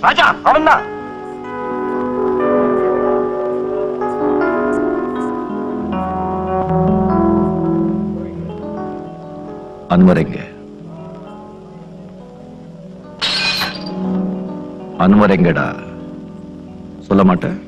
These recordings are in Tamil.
ராஜா அவன் தான். அன்வரைங்க அன்வரைங்கடா சொல்ல மாட்டேன்.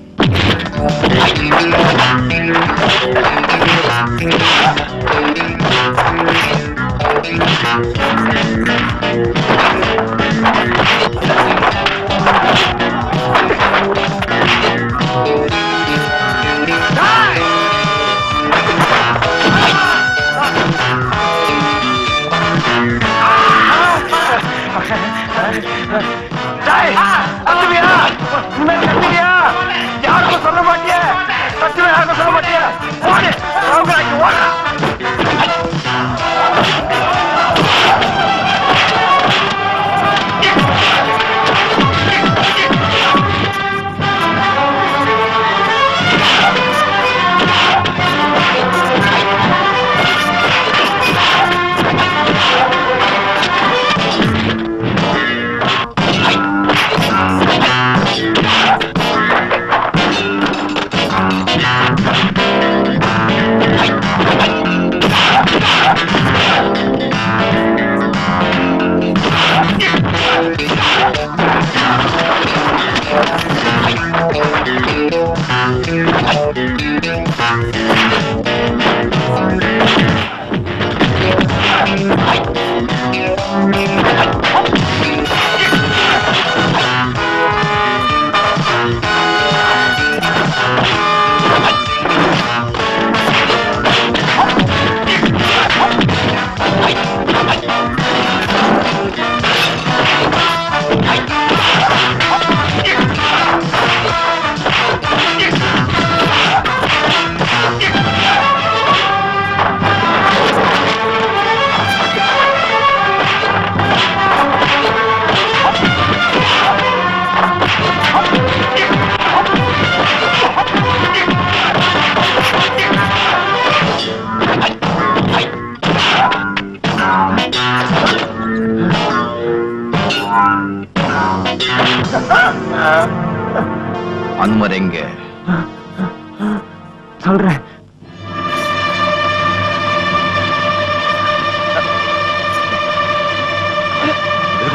யாருக்கும் சொல்ல மாட்டியா? சத்தியமா யாருக்கும் சொல்ல மாட்டியா? அன்வரைங்க சொல்றேன்.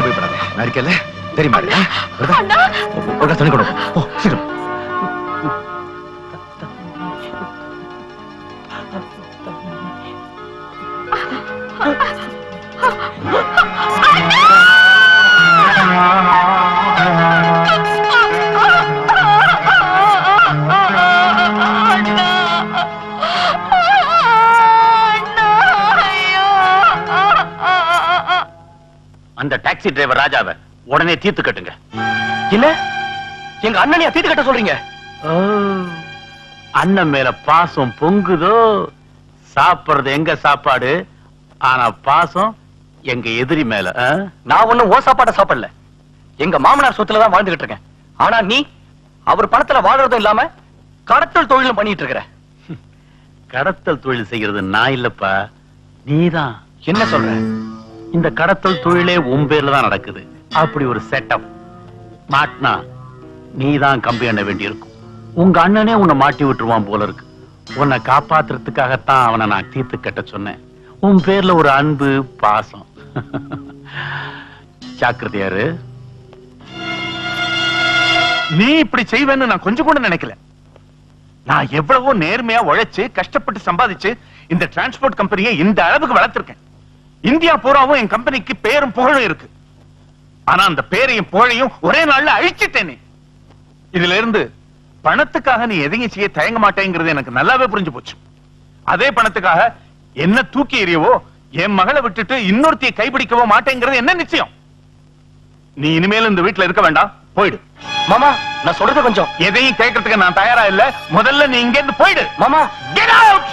பயப்படாத, நான் இருக்கேன்ல தெரியுமா? ஒரு தண்ணி கொடு போ சீக்கிரம். அந்த டாக்ஸி டிரைவர் ராஜாவை உடனே தீர்த்து கட்டுங்க. இல்ல எங்க அண்ணனையா தீர்த்து கட்ட சொல்றீங்க? அண்ணன் மேல பாசம் பொங்குதோ? சாப்பிடுறது எங்க சாப்பாடு, ஆனா பாசம் எங்க எதிரி மேல. நான் ஒண்ணும் ஓ சாப்பாட சாப்பிடல, எங்க மாமனார் சொத்துலதான் வாழ்ந்துகிட்டு இருக்கேன். ஆனா நீ அவர் பணத்துல வாழ்றதும் இல்லாம கடத்தல் தொழிலும் பண்ணிட்டு இருக்கிற. கடத்தல் தொழில் செய்யறது நான் இல்லப்பா, நீதான். என்ன சொல்ற? இந்த கடத்தல் தொழிலே உன் பேர்ல தான் நடக்குது. அப்படி ஒரு செட்டப் மாட்டினா நீதான் கம்பி எண்ண வேண்டி இருக்கும். உங்க அண்ணனே உன்னை மாட்டி விட்டுருவான் போல இருக்கு. உன்னை காப்பாத்துறதுக்காகத்தான் அவனை நான் தீர்த்து கட்ட சொன்னேன். உன் பேர்ல ஒரு அன்பு பாசம். ஜாக்கிரதையாரு. நீ இப்படி செய்வேன்னு நான் கொஞ்சம் கூட நினைக்கல. நான் எவ்வளவோ நேர்மையா உழைச்சு கஷ்டப்பட்டு சம்பாதிச்சு இந்த டிரான்ஸ்போர்ட் கம்பெனியை இந்த அளவுக்கு வளர்த்திருக்கேன். இந்தியா பூராவும் என் கம்பெனிக்கு பேரும் புகழும் இருக்கு. ஆனா அந்த பேரையும் புகழையும் ஒரே நாள்ல அழிச்சிட்டேனே. இதுல இருந்து பணத்துக்காக நீ எதையும் செய்ய தயங்க மாட்டேங்கிறது எனக்கு நல்லாவே புரிஞ்சு போச்சு. அதே பணத்துக்காக என்ன தூக்கி எறியவோ என் மகளை விட்டுட்டு இன்னொருத்தையை கைப்பிடிக்கவோ மாட்டேங்கிறது என்ன நிச்சயம்? நீ இனிமேல் இந்த வீட்டுல இருக்க வேண்டாம், போயிடு. மாமா நான் சொல்றது கொஞ்சம். எதையும் கேட்கறதுக்கு நான் தயாரா இல்ல. முதல்ல நீ இங்க இருந்து போயிடு. மாமா கெட் அவுட்.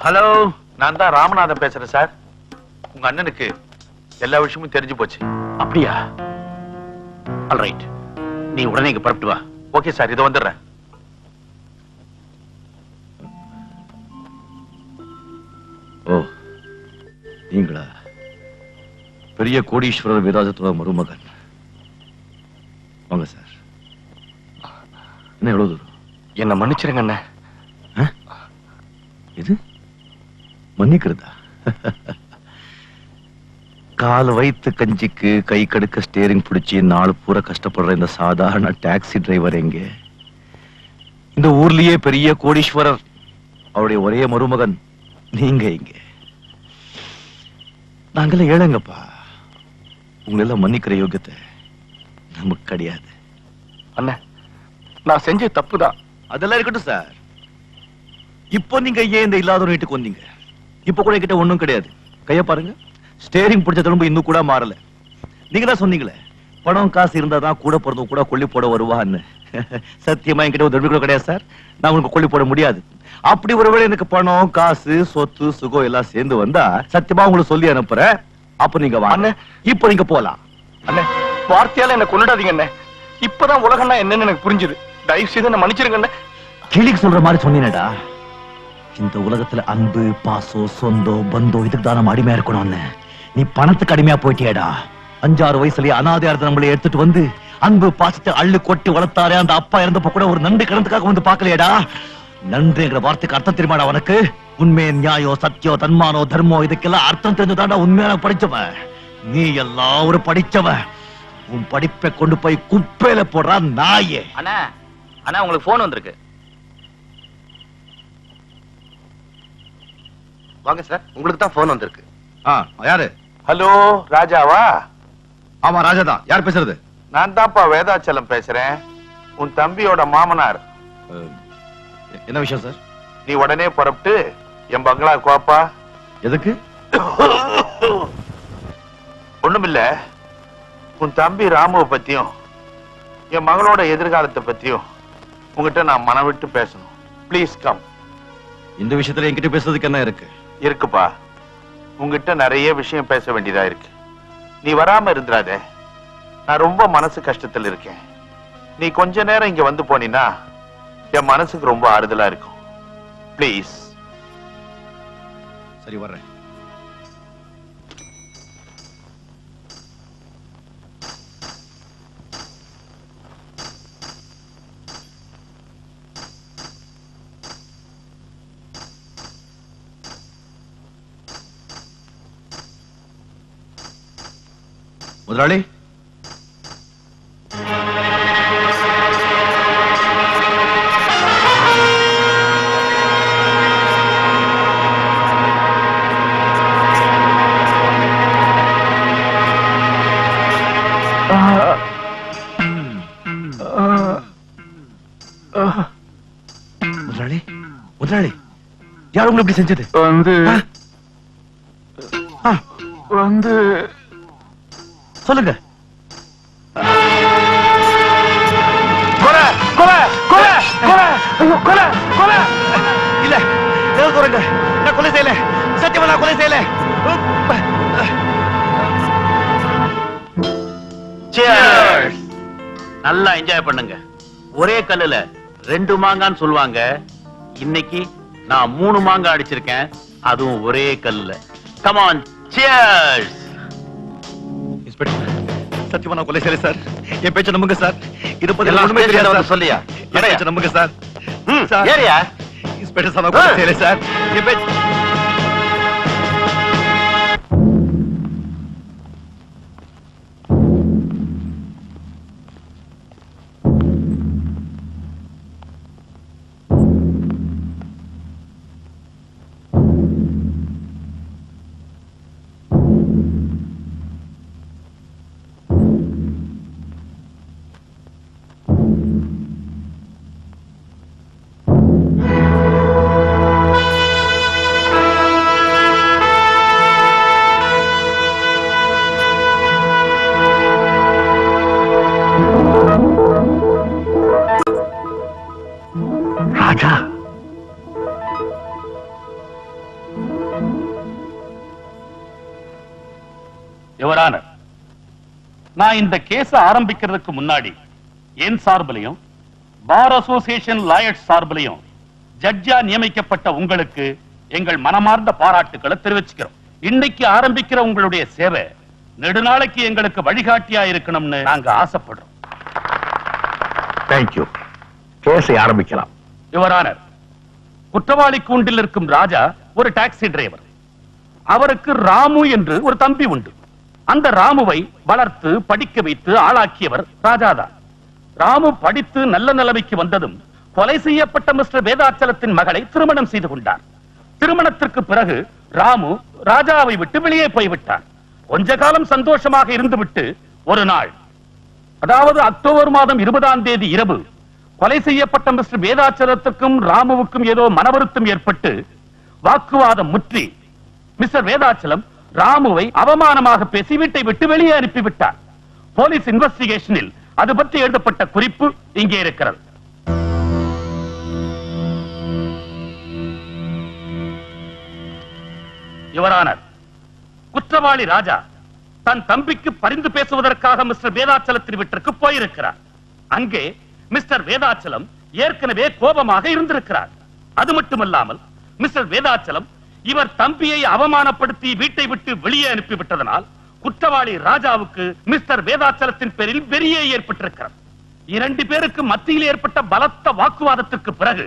ஹலோ, நான் தான் ராமநாதன் பேசுறேன் சார். உங்க அண்ணனுக்கு எல்லா விஷயமும் தெரிஞ்சு போச்சு. அப்படியா? ஆல்ரைட், நீ உடனே இங்க புறப்பட்டு வா. ஓகே சார், இதை வந்துடுறேன். நீங்களா? பெரிய கோடீஸ்வரர் வீராஜத்தோட மருமகன். வாங்க சார். என்ன எவ்வளவு தூரம்? என்ன மன்னிச்சிருங்க அண்ணே. இது மன்னிக்கிறதா? கால் வைத்து கஞ்சிக்கு கை கடுக்க ஸ்டேரிங் பிடிச்சி நாலு பூரா கஷ்டப்படுற இந்த சாதாரண டாக்ஸி டிரைவர் எங்க? இந்த ஊர்லயே பெரிய கோடீஸ்வரர் அவருடைய ஒரே மருமகன் நீங்க இங்க. நாங்கெல்லாம் ஏழைங்கப்பா. உங்களெல்லாம் மன்னிக்கிற யோகியத்தை நமக்கு கிடையாது. அண்ணே, நான் செஞ்ச தப்புதான். அதெல்லாம் இருக்கட்டும் சார். இப்போ நீங்க ஏன் இந்த இல்லாத வீட்டுக்கு வந்தீங்க? இப்ப கூட கிட்ட ஒண்ணும் கிடையாது. கைய பாருங்க, ஸ்டேரிங் பிடிச்ச திரும்ப இன்னும் கூட மாறல. நீங்க தான் சொன்னீங்களே, பணம் காசு இருந்தாதான் கூட பிறந்தவங்க கூட கொல்லி போட வருவான்னு. சத்தியமா என்கிட்ட ஒரு தடவை கூட கிடையாது சார். நான் உங்களுக்கு கொல்லி போட முடியாது. அப்படி ஒருவேளை எனக்கு பணம் காசு சொத்து சுகம் எல்லாம் சேர்ந்து வந்தா சத்தியமா உங்களுக்கு சொல்லி அனுப்புறேன். அப்ப நீங்க வாங்க. இப்ப நீங்க போலாம். அண்ணே, வார்த்தையால என்ன கொண்டுடாதீங்க அண்ணே. இப்பதான் உலகம்னா என்னன்னு எனக்கு புரிஞ்சுது. தயவு செய்து என்ன மன்னிச்சிருங்க அண்ணே. கிளிக்கு சொல்ற மாதிரி சொன்னீனடா. இந்த உலகத்துல அன்பு பாசம் சொந்தம் பந்தம் இதுக்கு தான் நம்ம அடிமையா இருக்கணும்னு. நீ பணத்துக்கு அடிமையா போயிட்டியடா. 5-6 வயசுலயே அனாதையா நம்மளை எடுத்துட்டு வந்து அன்பு பாசத்தை அள்ளு கொட்டி வளர்த்தாரே அந்த அப்பா இறந்தப்ப கூட ஒரு நன்றி கடந்துக்காக வந்து பாக்கலையடா. நன்றிங்கிற வார்த்தைக்கு அர்த்தம் தெரியுமாடா உனக்கு? உண்மை நியாயம் சத்தியம் தன்மானோ தர்மம் இதுக்கெல்லாம் அர்த்தம் தெரிஞ்சுதான்டா உண்மையான படிச்சவன். நீ எல்லாம் ஒரு படிச்சவன். உன் படிப்பை கொண்டு போய் குப்பையில போடுறா நாயே. அண்ணா அண்ணா, உங்களுக்கு போன் வந்திருக்கு. வாங்க சார், உங்களுக்கு தான் போன் வந்திருக்கு. யாரு? ஹலோ, ராஜாவா? ஆமா ராஜா தான். யார் பேசுறது? நான் தான்ப்பா வேதாச்சலம் பேசுறேன், உன் தம்பியோட மாமனார். என்ன விஷயம் சார்? நீ உடனே புறப்பட்டு என் பங்களாக்கு வாப்பா. எதுக்கு? ஒண்ணுமில்ல, உன் தம்பி ராமுவை பத்தியும் என் மகளோட எதிர்காலத்தை பத்தியும் உங்ககிட்ட நான் மனம் விட்டு பேசணும். Please come. இந்த விஷயத்துல என்கிட்ட பேசுறதுக்கு என்ன இருக்கு? இருக்குப்பா, உங்ககிட்ட நிறைய விஷயம் பேச வேண்டியதா இருக்கு. நீ வராம இருந்துராதே. நான் ரொம்ப மனசு கஷ்டத்தில் இருக்கேன். நீ கொஞ்ச நேரம் இங்க வந்து போனீன்னா என் மனசுக்கு ரொம்ப ஆறுதலா இருக்கும். ப்ளீஸ். சரி வர்றேன். முதலாளி, முதலாளி முதலாளி, யார் உங்களுக்கு இப்படி செஞ்சது? வந்து சொல்லுங்க. கொலை கொலை கொலை கொலை கொலை கொலை. இல்ல, சொல்லுங்க. நான் கொலை செய்யல. சத்தியமா நான் கொலை செய்யல. Cheers. நல்லா என்ஜாய் பண்ணுங்க. ஒரே கல்லுல 2 மாங்கான்னு சொல்லுவாங்க. இன்னைக்கு நான் 3 மாங்காய் அடிச்சிருக்கேன், அதுவும் ஒரே கல்லுல. Come on, cheers. இன்ஸ்பெக்டர், சத்தியமா நான் கொலை செய்யல சார். என் பேச்ச நம்புங்க சார். இது பத்தி எல்லாம் ஒண்ணுமே தெரியாது ஸ்டேஷன்ல சார். சொல்லியா? என் பேச்ச நம்புங்க sir. Sir, area inspector sir, நான் கொலை செய்யல சார். என் பேச்ச ராஜா, யுவரான, நான் இந்த கேஸ ஆரம்பிக்கிறதுக்கு முன்னாடி என் சார்பிலையும் பார் அசோசியேஷன் லாயர்ஸ் சார்பிலையும் ஜட்ஜா நியமிக்கப்பட்ட உங்களுக்கு எங்கள் மனமார்ந்த பாராட்டுக்களை தெரிவிச்சுக்கிறோம். இன்னைக்கு ஆரம்பிக்கிற உங்களுடைய சேவை நெடுநாளைக்கு எங்களுக்கு வழிகாட்டியா இருக்கணும்னு நாங்க ஆசைப்படுறோம். தேங்க்யூ. கேஸை ஆரம்பிக்கலாம். யுவர் ஆனர், குற்றவாளி கூண்டில் இருக்கும் ராஜா ஒரு டாக்ஸி டிரைவர். அவருக்கு ராமு என்று ஒரு தம்பி உண்டு. அந்த ராமுவை வளர்த்து படிக்க வைத்து ஆளாக்கியவர் ராஜாதான். ராமு படித்து நல்ல நிலைமைக்கு வந்ததும் கொலை செய்யப்பட்ட மிஸ்டர் வேதாச்சலத்தின் மகளை திருமணம் செய்து கொண்டார். திருமணத்திற்கு பிறகு ராமு ராஜாவை விட்டு வெளியே போய்விட்டார். கொஞ்ச காலம் சந்தோஷமாக இருந்துவிட்டு ஒரு நாள், அதாவது அக்டோபர் மாதம் 20ஆம் தேதி இரவு, கொலை செய்யப்பட்ட மிஸ்டர் வேதாச்சலத்துக்கும் ராமுவுக்கும் ஏதோ மனவருத்தம் ஏற்பட்டு வாக்குவாதம் முற்றி மிஸ்டர் வேதாச்சலம் ராமுவை அவமானமாக பேசி வீட்டை விட்டு வெளியே அனுப்பிவிட்டார். போலீஸ் இன்வெஸ்டிகேஷனில் அது பற்றி எழுதப்பட்ட குறிப்பு இங்கே இருக்கிறது. யுவர் ஆனர், குற்றவாளி ராஜா தன் தம்பிக்கு பரிந்து பேசுவதற்காக மிஸ்டர் வேதாச்சலத்தின் வீட்டிற்கு போயிருக்கிறார். அங்கே மிஸ்டர் வேதாச்சலம் ஏற்கனவே கோபமாக இருந்திருக்கிறார். அது மட்டுமல்லாமல் மிஸ்டர் வேதாச்சலம் இவர் தம்பியை அவமானப்படுத்தி வீட்டை விட்டு வெளியே அனுப்பிவிட்டதனால் குற்றவாளி ராஜாவுக்கு மிஸ்டர் வேதாச்சலத்தின் பேரில் வெறியே ஏற்பட்டிருக்கிறது. இரண்டு பேருக்கு மத்தியில் ஏற்பட்ட பலத்த வாக்குவாதத்திற்கு பிறகு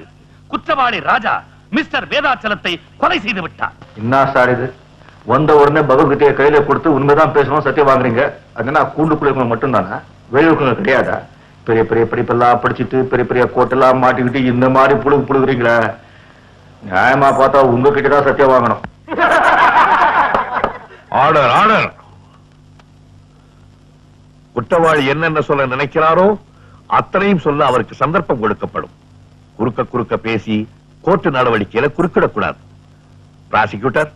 குற்றவாளி ராஜா மிஸ்டர் வேதாச்சலத்தை கொலை செய்து விட்டார். என்ன சார் இது? வந்த உடனே பகவத்கீதையை கையில கொடுத்து உண்மைதான் பேசணும் சத்தியம் வாங்குறீங்க. அதுனா கூண்டுக்குள்ள மட்டும் தானே, வெளியுறவுங்க கிடையாதா? பெரிய பெரிய படிப்பெல்லாம் படிச்சுட்டு பெரிய பெரிய கோட்டெல்லாம் மாட்டிக்கிட்டு இந்த மாதிரி புழுகுறீங்களா? நியாயமா பார்த்தா உங்ககிட்ட தான் சத்தியம் வாங்கணும். Order, order. குற்றவாளி என்னென்ன சொல்ல நினைக்கிறாரோ அத்தனையும் சொல்ல அவருக்கு சந்தர்ப்பம் கொடுக்கப்படும். குறுக்க பேசி கோர்ட்டு நடவடிக்கையில குறுக்கிடக்கூடாது. பிராசிக்யூட்டர்,